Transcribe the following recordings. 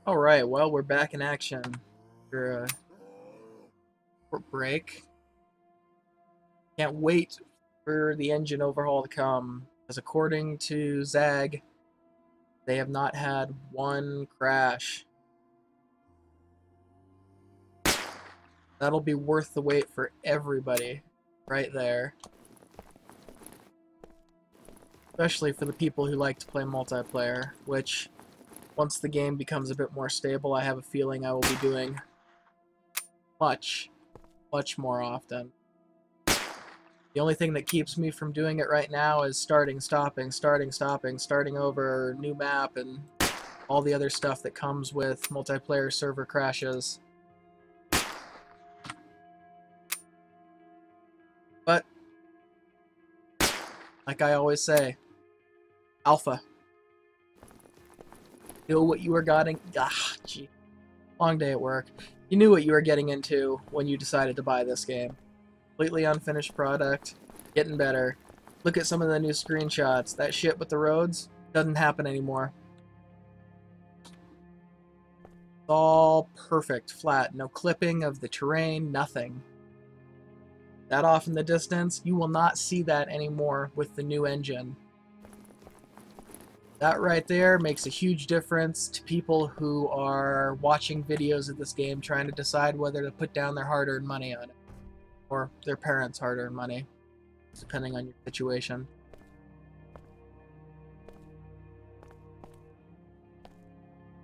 Alright, well, we're back in action after a short break. Can't wait for the engine overhaul to come, as according to Zag, they have not had one crash. That'll be worth the wait for everybody, right there. Especially for the people who like to play multiplayer, which, once the game becomes a bit more stable, I have a feeling I will be doing much more often. The only thing that keeps me from doing it right now is starting, stopping, starting, stopping, starting over, new map, and all the other stuff that comes with multiplayer server crashes. But, like I always say, alpha. Know what you were getting. Gee. Long day at work. You knew what you were getting into when you decided to buy this game. Completely unfinished product, getting better. Look at some of the new screenshots. That shit with the roads doesn't happen anymore. It's all perfect, flat, no clipping of the terrain, nothing. That off in the distance, you will not see that anymore with the new engine. That right there makes a huge difference to people who are watching videos of this game trying to decide whether to put down their hard-earned money on it. Or their parents' hard-earned money, depending on your situation.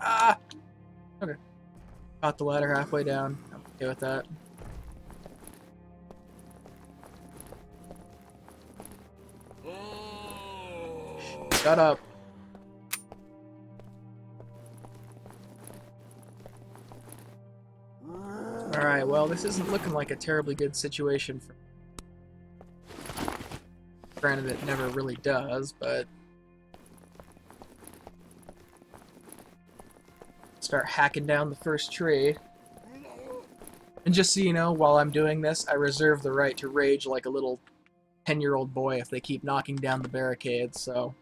Ah! Okay. Got the ladder halfway down. I'm okay with that. Shut up. Alright, well, this isn't looking like a terribly good situation for... Granted, it never really does, but... Start hacking down the first tree. And just so you know, while I'm doing this, I reserve the right to rage like a little 10-year-old boy if they keep knocking down the barricades, so...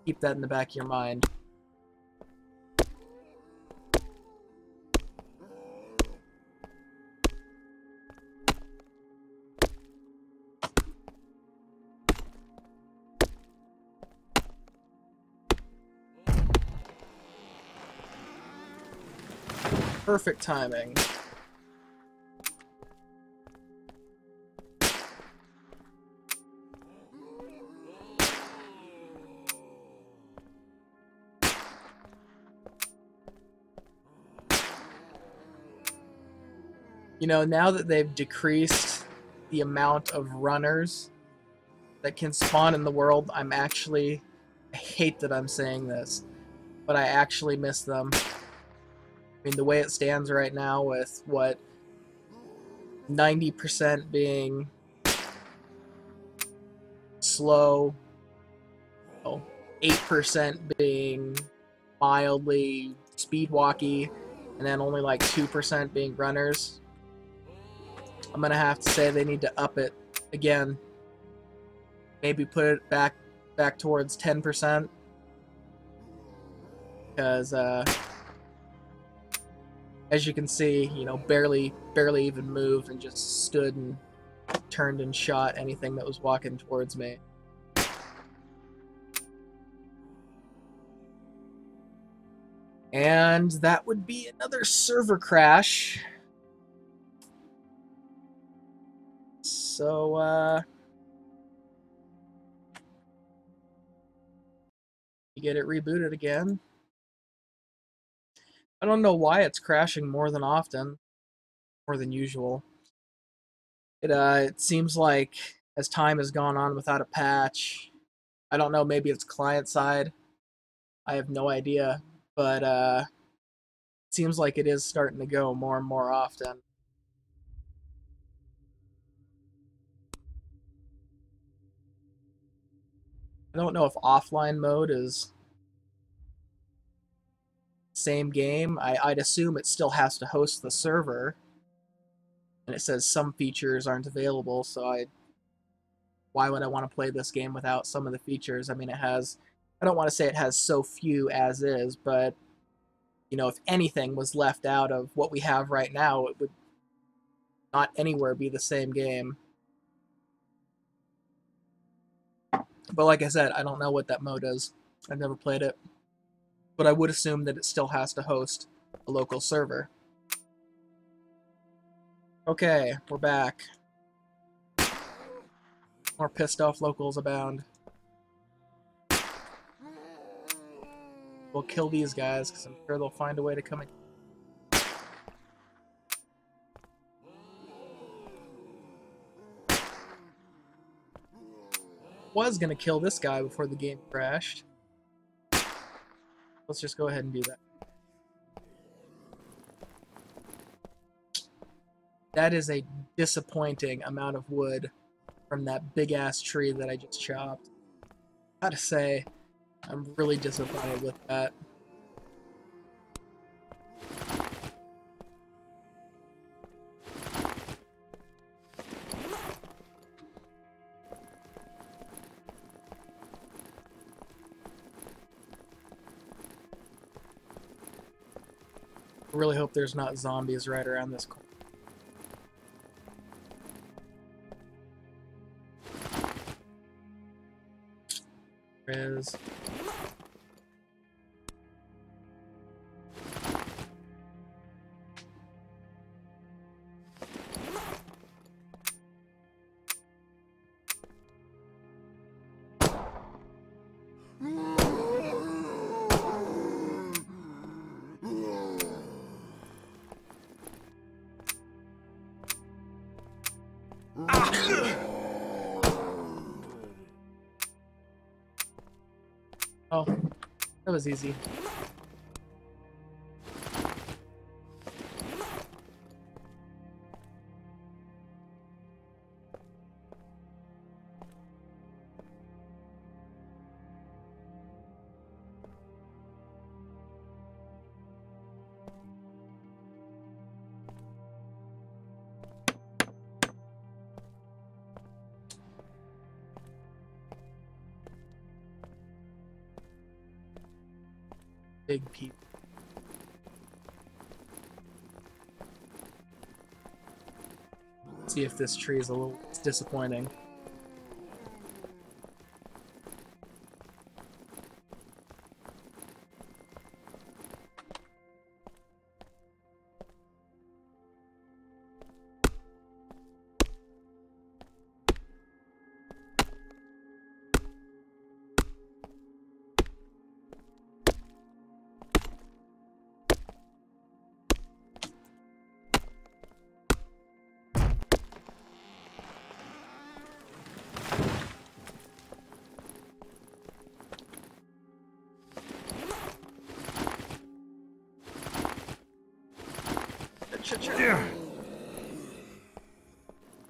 Keep that in the back of your mind. Perfect timing. You know, now that they've decreased the amount of runners that can spawn in the world, I hate that I'm saying this, but I actually miss them. I mean, the way it stands right now with, what, 90% being slow, 8% being mildly speedwalky, and then only like 2% being runners. I'm gonna have to say they need to up it again. Maybe put it back towards 10%. Because, as you can see, you know, barely even moved and just stood and turned and shot anything that was walking towards me. And that would be another server crash. So, you get it rebooted again. I don't know why it's crashing more than usual. It seems like as time has gone on without a patch, I don't know, maybe it's client side. I have no idea, but it seems like it is starting to go more and more often. I don't know if offline mode is same game. I'd assume it still has to host the server. And it says some features aren't available, so why would I want to play this game without some of the features? I mean, I don't want to say it has so few as is, but you know, if anything was left out of what we have right now, it would not anywhere be the same game. But like I said, I don't know what that mode is. I've never played it. But I would assume that it still has to host a local server. Okay, we're back. More pissed off locals abound. We'll kill these guys, because I'm sure they'll find a way to come in. Was gonna kill this guy before the game crashed. Let's just go ahead and do that. That is a disappointing amount of wood from that big ass tree that I just chopped. Gotta say, I'm really disappointed with that. I really hope there's not zombies right around this corner. There is. Oh, that was easy. Big people. See if this tree is a little disappointing.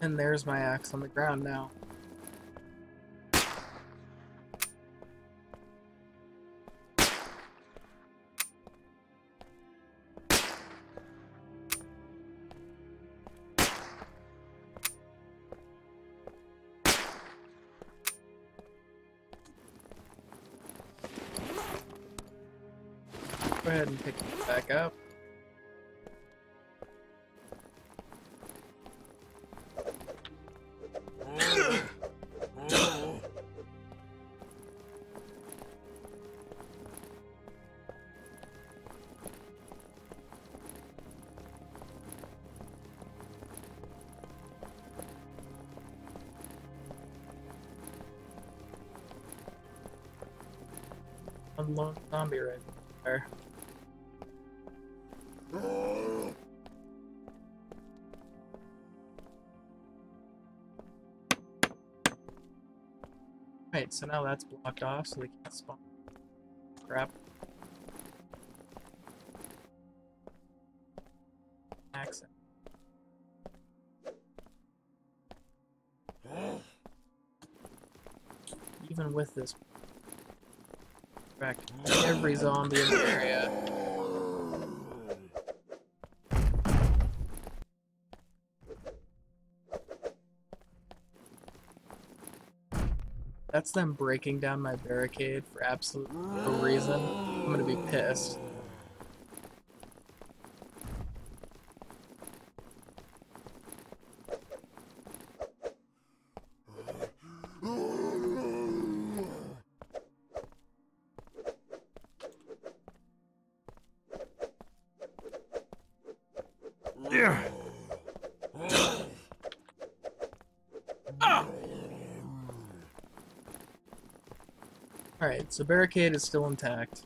And there's my axe on the ground now. Go ahead and pick it back up. One lone zombie right there. Right, so now that's blocked off, so they can't spawn. Crap. Accent. Even with this, back every zombie in the area. That's them breaking down my barricade for absolutely no reason. I'm gonna be pissed. Alright, so barricade is still intact.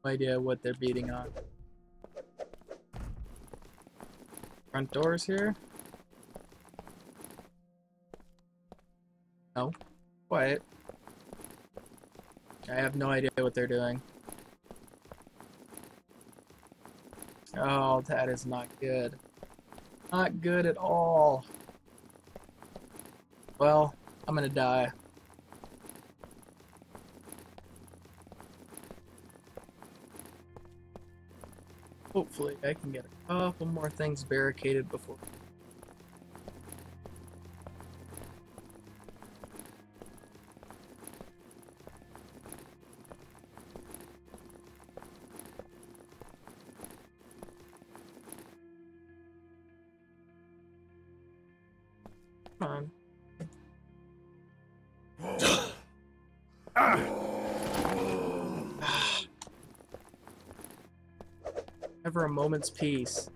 No idea what they're beating on. Front doors here? No. Quiet. I have no idea what they're doing. Oh, that is not good. Not good at all. Well, I'm gonna die. Hopefully, I can get a couple more things barricaded before. Come on. Never a moment's peace.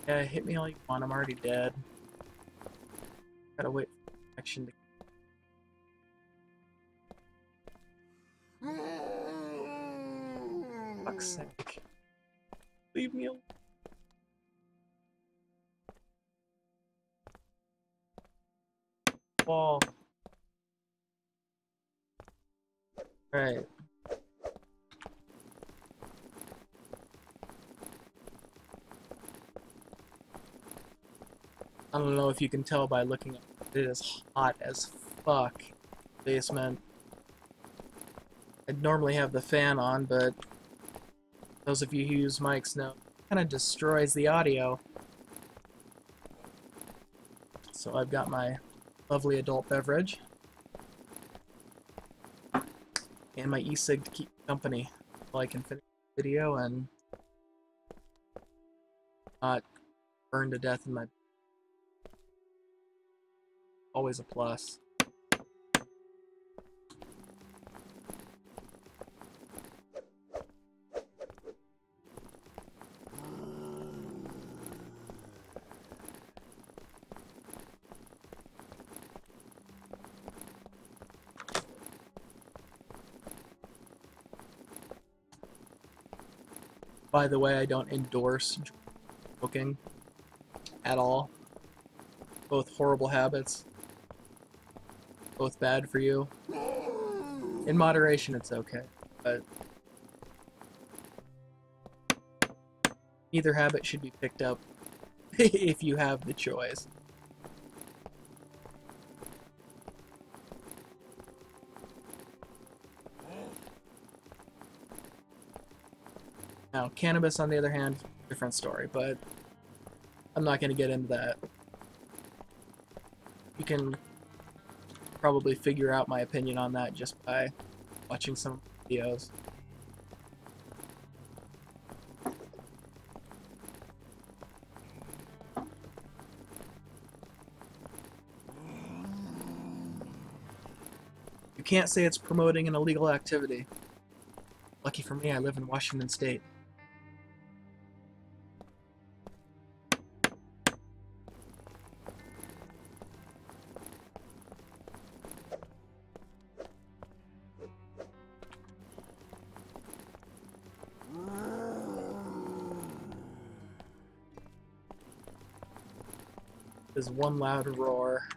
Yeah, hit me all you want, I'm already dead. Gotta wait for action to... Fuck's sake. Leave me alone. Wall. Right. I don't know if you can tell by looking at it. It is hot as fuck. Basement. I'd normally have the fan on, but those of you who use mics know it kind of destroys the audio. So I've got my lovely adult beverage and my e-cig to keep company while I can finish the video and not burn to death in my... Always a plus. By the way, I don't endorse smoking at all. Both horrible habits. Both bad for you. In moderation, it's okay, but either habit should be picked up if you have the choice. Now, cannabis, on the other hand, different story, but I'm not going to get into that. You can probably figure out my opinion on that just by watching some videos. You can't say it's promoting an illegal activity. Lucky for me, I live in Washington State. There's one loud roar.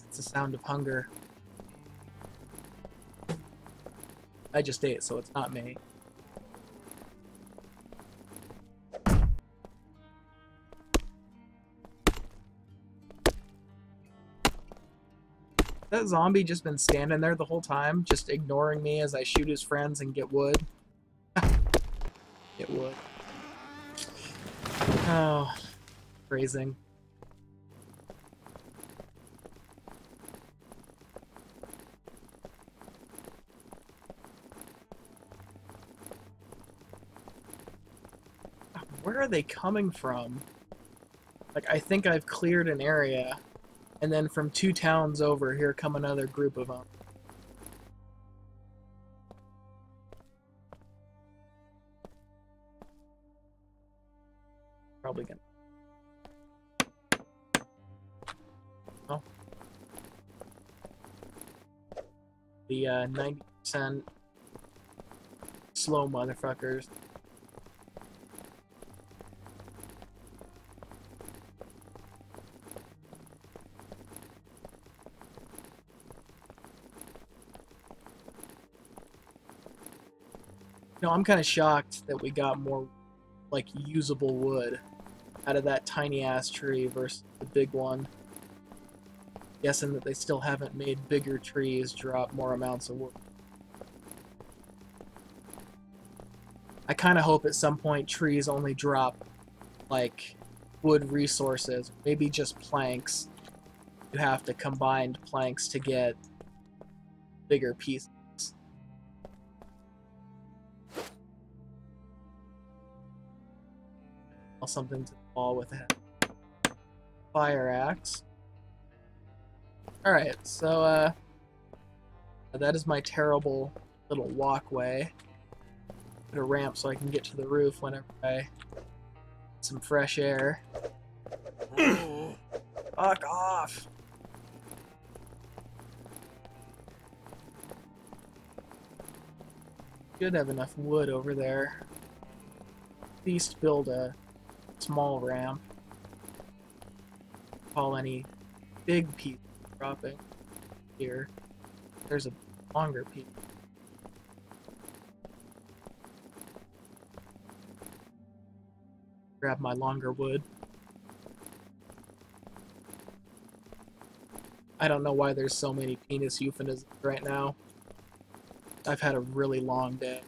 It's the sound of hunger. I just ate, so it's not me. That zombie just been standing there the whole time, just ignoring me as I shoot his friends and get wood. Get wood. Oh, phrasing. Where are they coming from? Like, I think I've cleared an area, and then from 2 towns over, here come another group of them. Probably gonna... Oh. The 90% slow motherfuckers. No, I'm kind of shocked that we got more, like, usable wood out of that tiny-ass tree versus the big one. Guessing that they still haven't made bigger trees drop more amounts of wood. I kind of hope at some point trees only drop, like, wood resources. Maybe just planks. You have to combine planks to get bigger pieces. Something to fall with a fire axe. Alright, so that is my terrible little walkway. Put a ramp so I can get to the roof whenever I get some fresh air. Fuck off! Should have enough wood over there. At least build a small ramp. Call any big piece dropping here. There's a longer piece. Grab my longer wood. I don't know why there's so many penis euphemisms right now. I've had a really long day.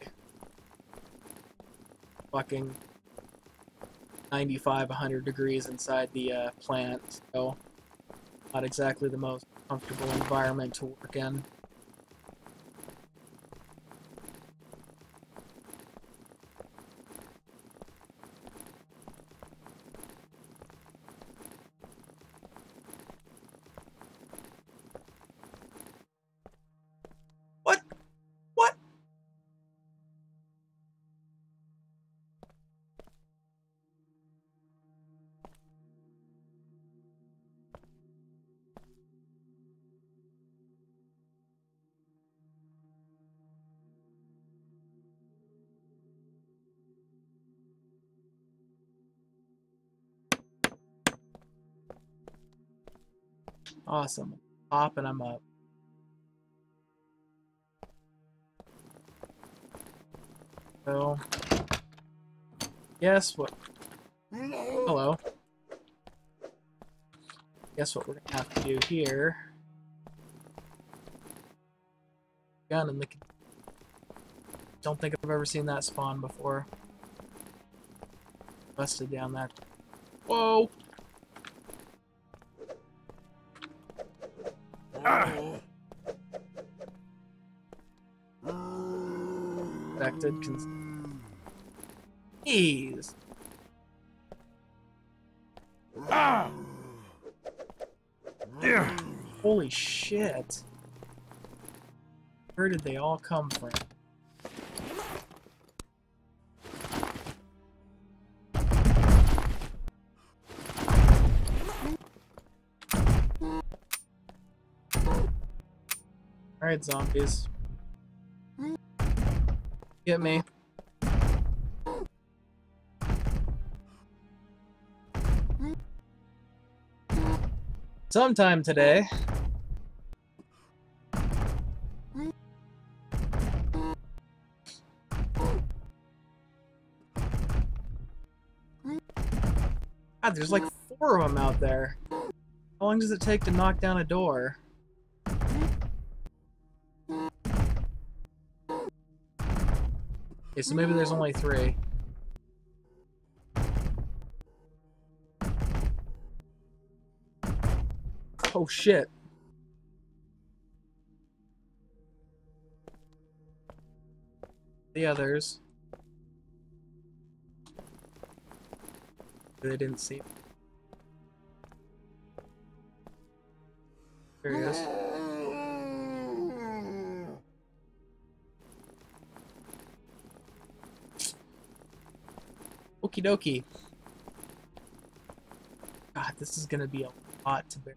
Fucking 95, 100 degrees inside the plant, so not exactly the most comfortable environment to work in. What? What? Awesome. Popping them up. So, guess what? Hello. Guess what we're gonna have to do here? Gun in the... Don't think I've ever seen that spawn before. Busted down that. Whoa! Affected. Jeez. Holy shit. Where did they all come from? Alright, zombies. Get me. Sometime today. God, there's like 4 of them out there. How long does it take to knock down a door? Okay, so maybe there's only 3. Oh shit. The others. They didn't see. There he is. Okie dokie. God, this is gonna be a lot to bear.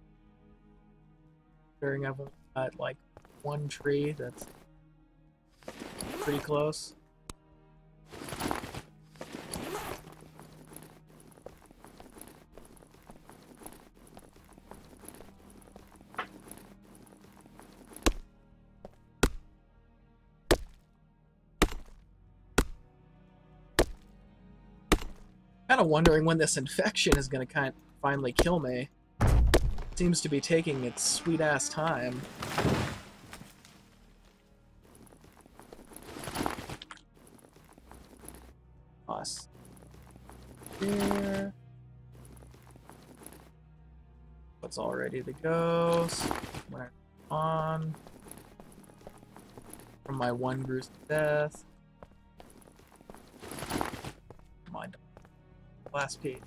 Considering I've only got like one tree that's pretty close. Kind of wondering when this infection is going to finally kill me. Seems to be taking its sweet ass time. Us. Here. It's all ready to go. So when I on from my one bruised death. Come on. Last piece.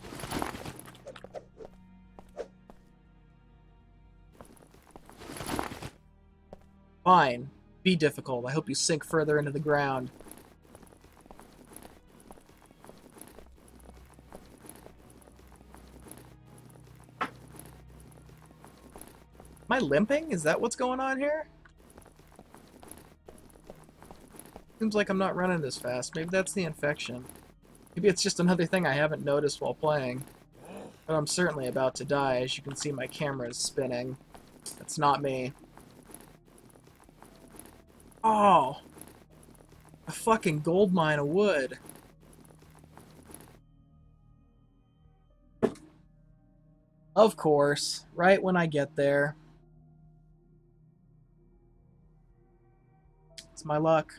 Fine. Be difficult. I hope you sink further into the ground. Am I limping? Is that what's going on here? Seems like I'm not running as fast. Maybe that's the infection. Maybe it's just another thing I haven't noticed while playing. But I'm certainly about to die. As you can see, my camera is spinning. That's not me. Oh! A fucking gold mine of wood. Of course. Right when I get there. It's my luck.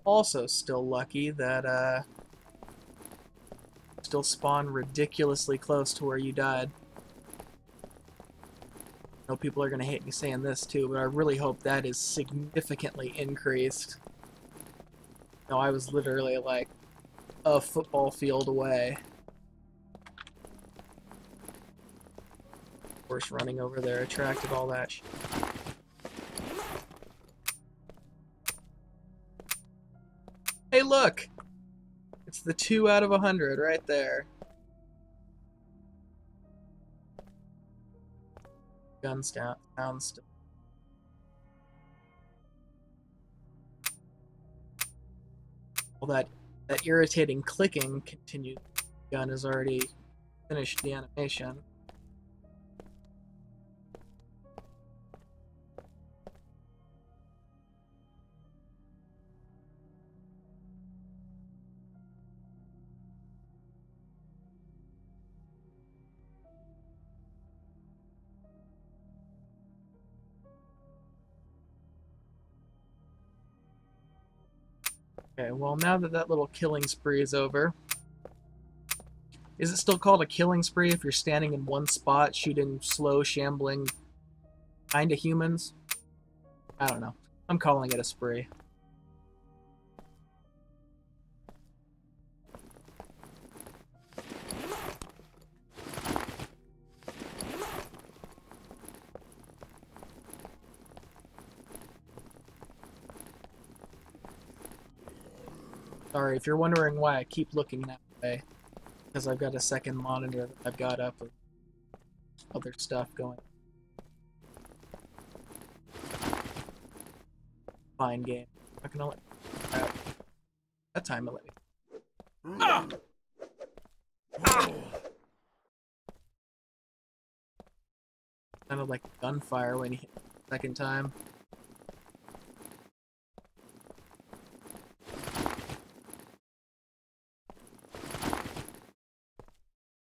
Also still lucky that, still spawn ridiculously close to where you died. I know people are gonna hate me saying this too, but I really hope that is significantly increased. No, I was literally like a football field away. Of course, running over there attracted all that shit. Hey, look! It's the 2 out of 100 right there. Guns down, sounds still. Well, that irritating clicking continued. The gun has already finished the animation. Okay, well, now that that little killing spree is over, is it still called a killing spree if you're standing in one spot shooting slow, shambling kind of humans? I don't know. I'm calling it a spree. Sorry, if you're wondering why I keep looking that way, because I've got a second monitor that I've got up with other stuff going. Fine game. I'm not gonna let that time it let me. Ah! Ah! Sounded like gunfire when he hit the second time.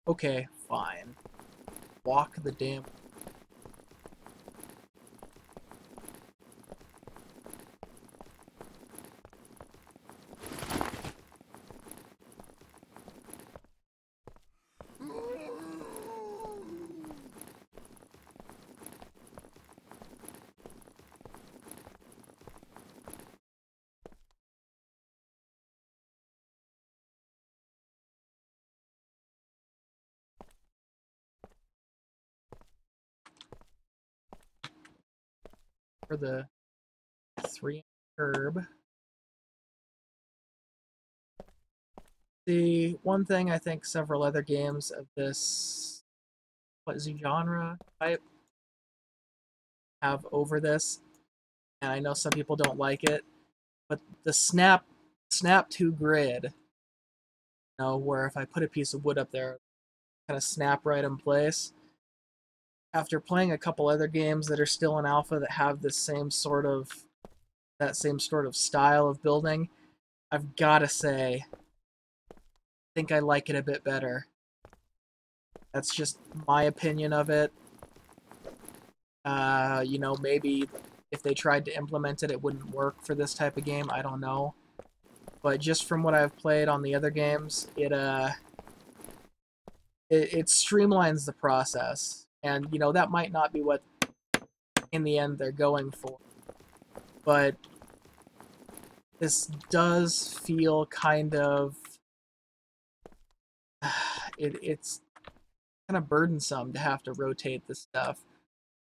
Okay, fine. Walk the damn... for the 3 herb. The one thing I think several other games of this, what is it, genre type, have over this, and I know some people don't like it, but the snap to grid, you know, where if I put a piece of wood up there, kind of snap right in place. After playing a couple other games that are still in alpha that have the same sort of style of building, I've got to say, I think I like it a bit better. That's just my opinion of it. You know, maybe if they tried to implement it, it wouldn't work for this type of game. I don't know. But just from what I've played on the other games, it streamlines the process. And, you know, that might not be what, in the end, they're going for. But this does feel kind of... it's kind of burdensome to have to rotate this stuff,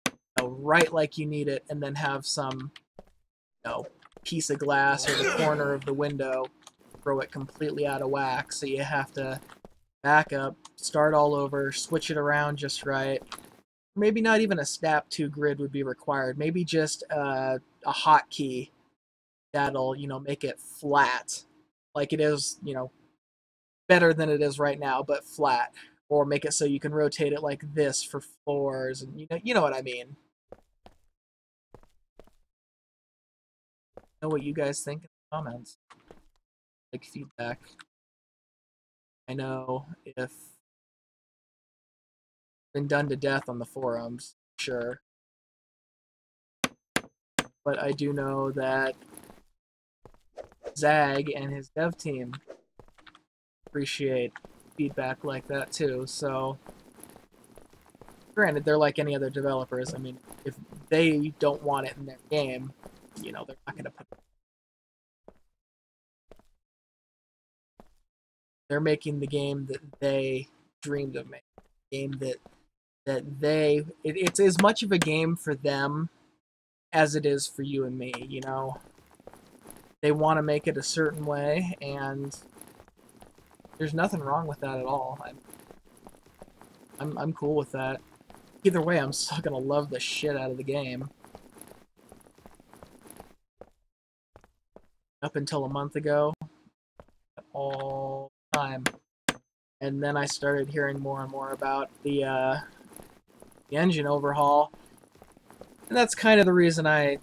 you know, right like you need it, and then have some, you know, piece of glass or the corner of the window throw it completely out of whack. So you have to back up, start all over, switch it around just right. Maybe not even a snap to grid would be required. Maybe just a hotkey that'll, you know, make it flat, like it is, you know, better than it is right now, but flat. Or make it so you can rotate it like this for floors, and you know what I mean. Know what you guys think in the comments, like feedback. I know if been done to death on the forums, sure, but I do know that Zag and his dev team appreciate feedback like that too. So granted, they're like any other developers. I mean, if they don't want it in their game, you know, they're not going to put it. They're making the game that they dreamed of making. The game it's as much of a game for them as it is for you and me, you know. They want to make it a certain way, and there's nothing wrong with that at all. I'm cool with that. Either way, I'm still gonna love the shit out of the game. Up until a month ago, all the time. And then I started hearing more and more about the engine overhaul. And that's kind of the reason I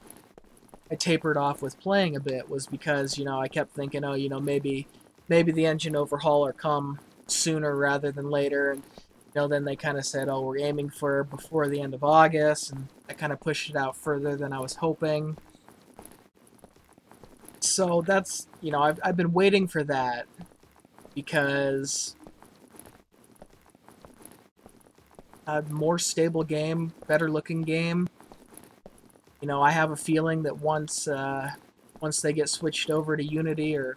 tapered off with playing a bit, was because, you know, I kept thinking, oh, you know, maybe the engine overhaul will come sooner rather than later. And, you know, then they kind of said, oh, we're aiming for before the end of August, and I kind of pushed it out further than I was hoping. So that's, you know, I've been waiting for that because a more stable game, better looking game. You know, I have a feeling that once they get switched over to Unity or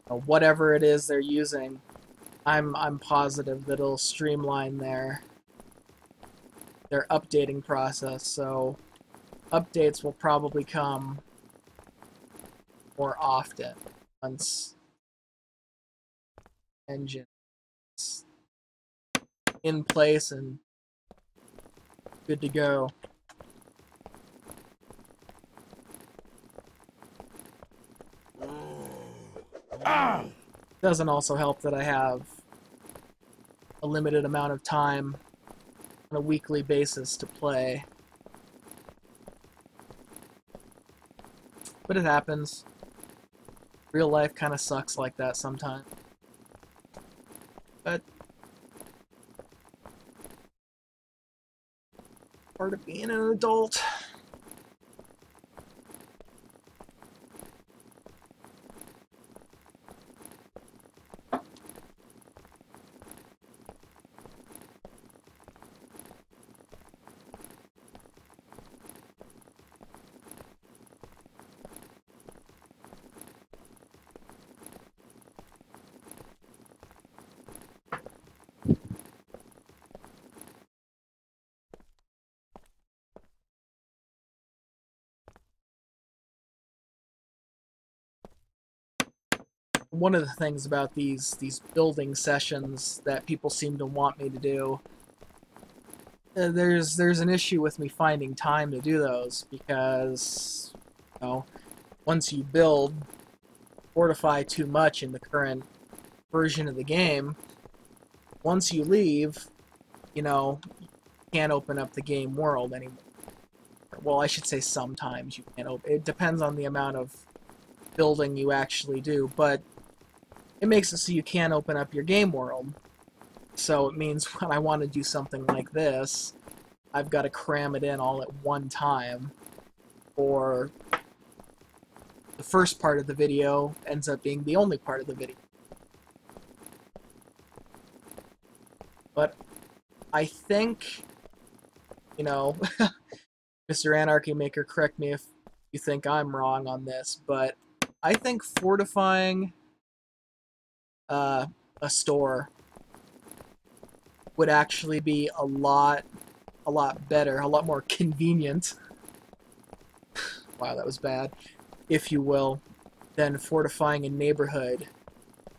whatever it is they're using, I'm positive that it'll streamline their updating process. So updates will probably come more often once engine's in place and good to go. Doesn't also help that I have a limited amount of time on a weekly basis to play. But it happens. Real life kind of sucks like that sometimes. But part of being an adult. one of the things about these building sessions that people seem to want me to do, there's an issue with me finding time to do those because, you know, once you build fortify too much in the current version of the game, once you leave, you know, you can't open up the game world anymore. Well, I should say sometimes you can't open. It depends on the amount of building you actually do, but it makes it so you can't open up your game world. So it means when I want to do something like this, I've got to cram it in all at one time, or the first part of the video ends up being the only part of the video. But I think, you know, Mr. Anarchy Maker, correct me if you think I'm wrong on this, but I think fortifying a store would actually be a lot better, a lot more convenient. Wow, that was bad. If you will, than fortifying a neighborhood,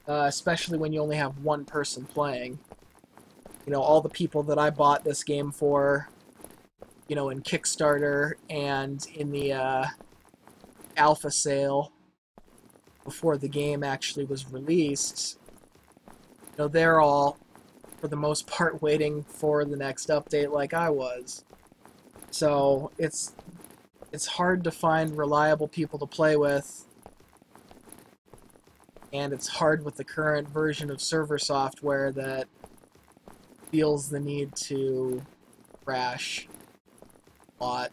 especially when you only have one person playing. You know, all the people that I bought this game for, you know, in Kickstarter and in the alpha sale before the game actually was released, you know, they're all, for the most part, waiting for the next update like I was. So it's hard to find reliable people to play with, and it's hard with the current version of server software that feels the need to crash a lot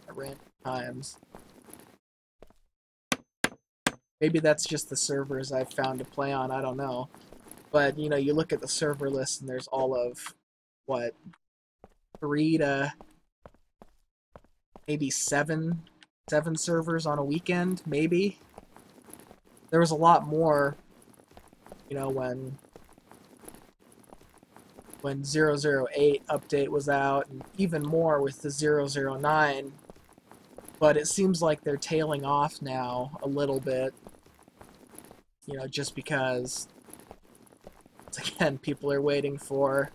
at random times. Maybe that's just the servers I've found to play on, I don't know. But, you know, you look at the server list and there's all of, what, 3 to maybe 7 servers on a weekend, maybe? There was a lot more, you know, when 008 update was out, and even more with the 009, but it seems like they're tailing off now a little bit, you know, just because, again, people are waiting for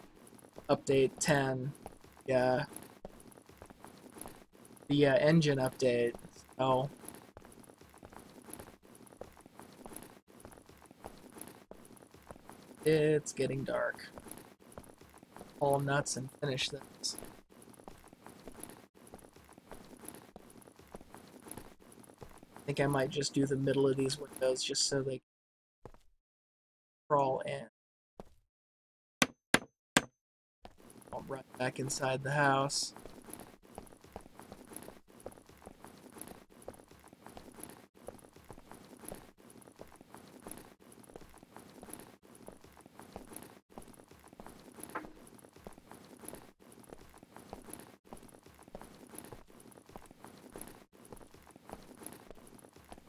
update 10, yeah, the engine update, so it's getting dark. All nuts and finish this. I think I might just do the middle of these windows just so they crawl in. I'll run back inside the house.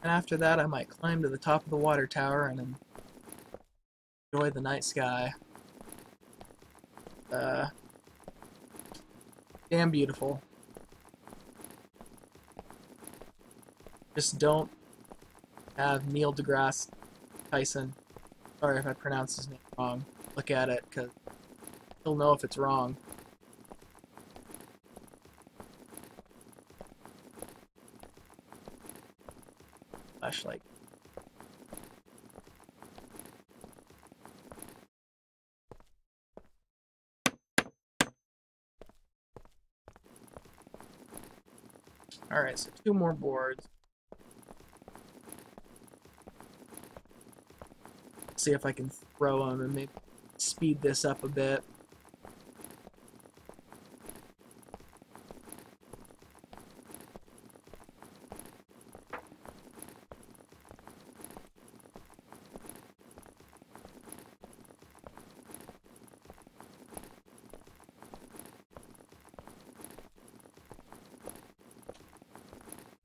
And after that, I might climb to the top of the water tower and enjoy the night sky. Damn beautiful. Just don't have Neil deGrasse Tyson, sorry if I pronounced his name wrong, look at it, because he'll know if it's wrong. Flashlight. Alright, so 2 more boards. See if I can throw them and maybe speed this up a bit.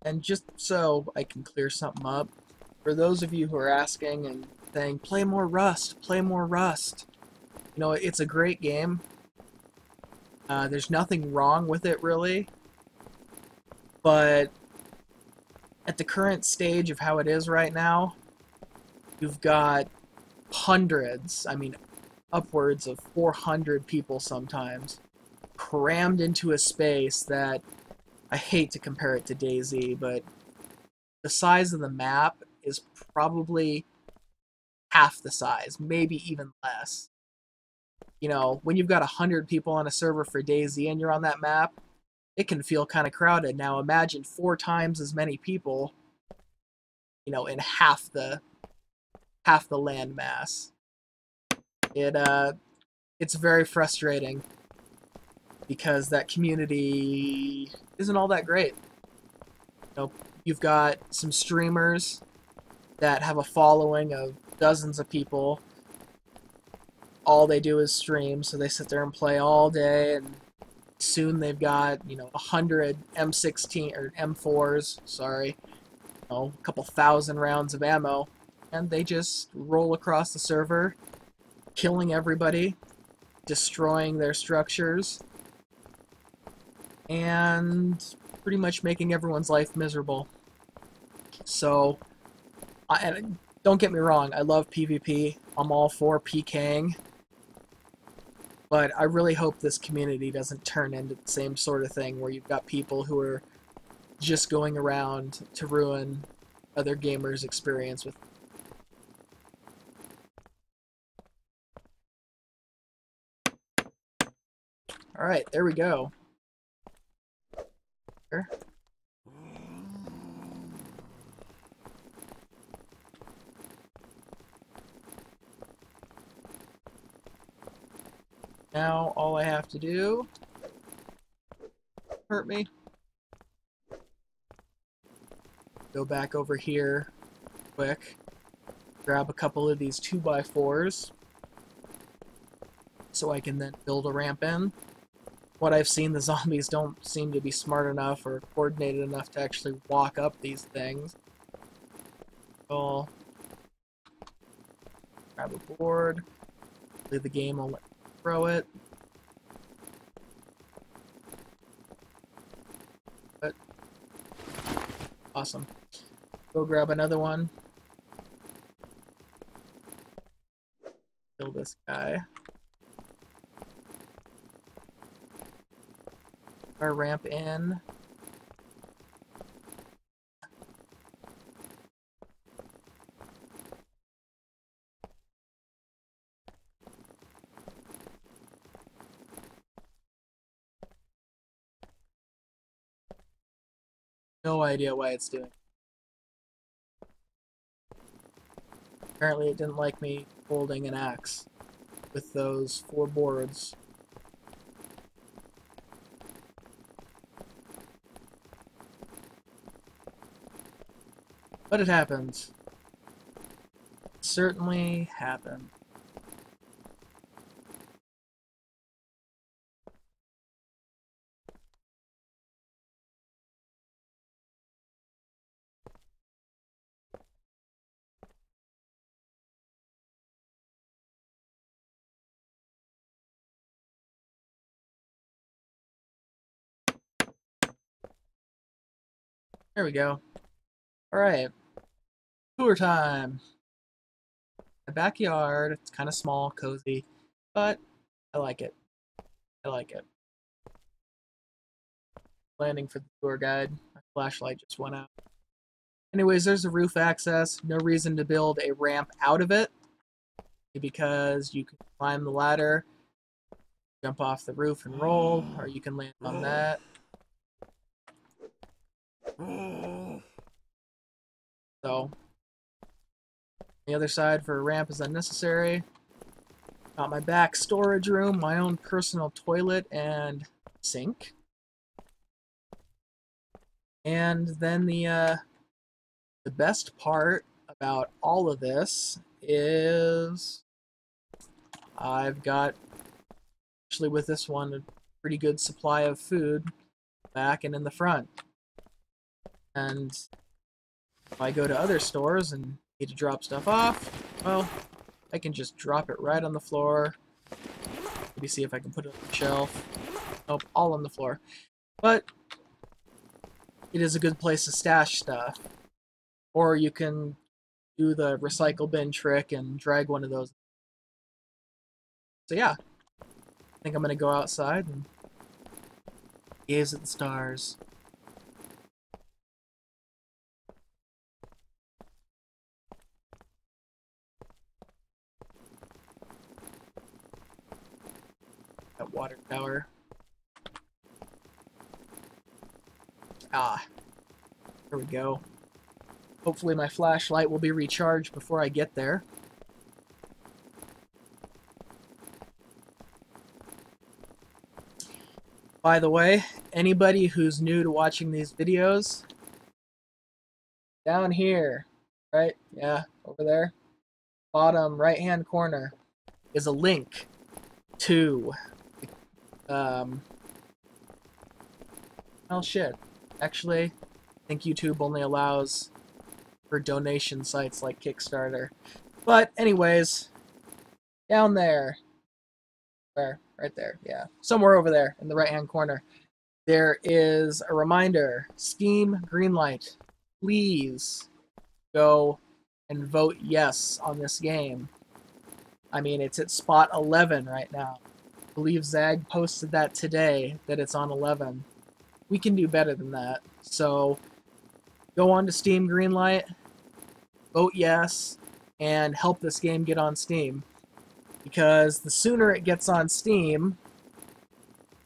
And just so I can clear something up, for those of you who are asking and saying, play more Rust, play more Rust. You know, it's a great game. There's nothing wrong with it, really. But at the current stage of how it is right now, You've got hundreds, I mean, upwards of 400 people sometimes, crammed into a space that I hate to compare it to DayZ, but the size of the map is probably half the size, maybe even less. You know, when you've got 100 people on a server for DayZ and you're on that map, it can feel kind of crowded. Now imagine 4 times as many people, you know, in half the land mass. It's very frustrating because that community isn't all that great. You know, you've got some streamers that have a following of dozens of people. All they do is stream, so they sit there and play all day, and soon they've got, you know, 100 M16 or M4s, sorry, you know, a couple thousand rounds of ammo, and they just roll across the server, killing everybody, destroying their structures, and pretty much making everyone's life miserable. So, and don't get me wrong, I love PvP. I'm all for PKing. But I really hope this community doesn't turn into the same sort of thing where you've got people who are just going around to ruin other gamers' experience with. Alright, there we go. Here. Now all I have to do, hurt me, go back over here quick, grab a couple of these 2x4s so I can then build a ramp in. What I've seen, the zombies don't seem to be smart enough or coordinated enough to actually walk up these things. I'll grab a board, leave the game, I'll let me throw it. But awesome. Go grab another one. Kill this guy. Our ramp in. No idea why it's doing. Apparently it didn't like me holding an axe with those 4 boards. But it happened. It certainly happened. There we go. Alright. Tour time. My backyard, it's kind of small, cozy, but I like it. I like it. Landing for the tour guide. My flashlight just went out. Anyways, there's the roof access. No reason to build a ramp out of it because you can climb the ladder, jump off the roof and roll, or you can land on that. So, the other side for a ramp is unnecessary. Got my back storage room, my own personal toilet and sink. And then the best part about all of this is I've got, actually with this one, a pretty good supply of food back and in the front. And if I go to other stores and need to drop stuff off, well, I can just drop it right on the floor. Maybe see if I can put it on the shelf. Nope, all on the floor. But it is a good place to stash stuff. Or you can do the recycle bin trick and drag one of those. So yeah, I think I'm gonna go outside and gaze at the stars. That water tower. Ah, there we go. Hopefully my flashlight will be recharged before I get there. By the way, anybody who's new to watching these videos, down here, right? Yeah, over there. Bottom right-hand corner is a link to, well, shit. Actually, I think YouTube only allows for donation sites like Kickstarter. But anyways, down there, where? Right there, yeah. Somewhere over there in the right-hand corner, there is a reminder, Steam Greenlight. Please go and vote yes on this game. I mean, it's at spot 11 right now. I believe Zag posted that today, that it's on 11. We can do better than that. So go on to Steam Greenlight, vote yes, and help this game get on Steam. Because the sooner it gets on Steam,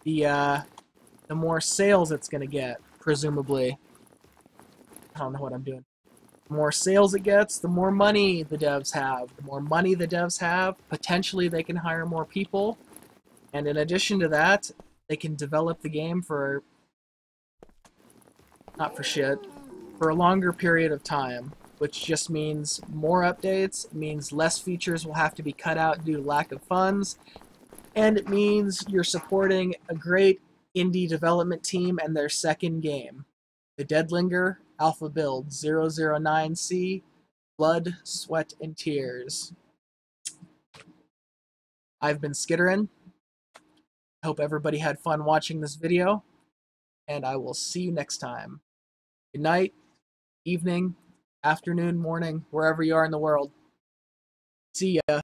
the more sales it's going to get, presumably. I don't know what I'm doing. The more sales it gets, the more money the devs have. The more money the devs have, potentially they can hire more people. And in addition to that, they can develop the game for, not for shit, for a longer period of time, which just means more updates, it means less features will have to be cut out due to lack of funds, and it means you're supporting a great indie development team and their second game, the Dead Linger Alpha Build 009C, Blood, Sweat, and Tears. I've been Skitterin. Hope everybody had fun watching this video, and I will see you next time. Good night, evening, afternoon, morning, wherever you are in the world. See ya.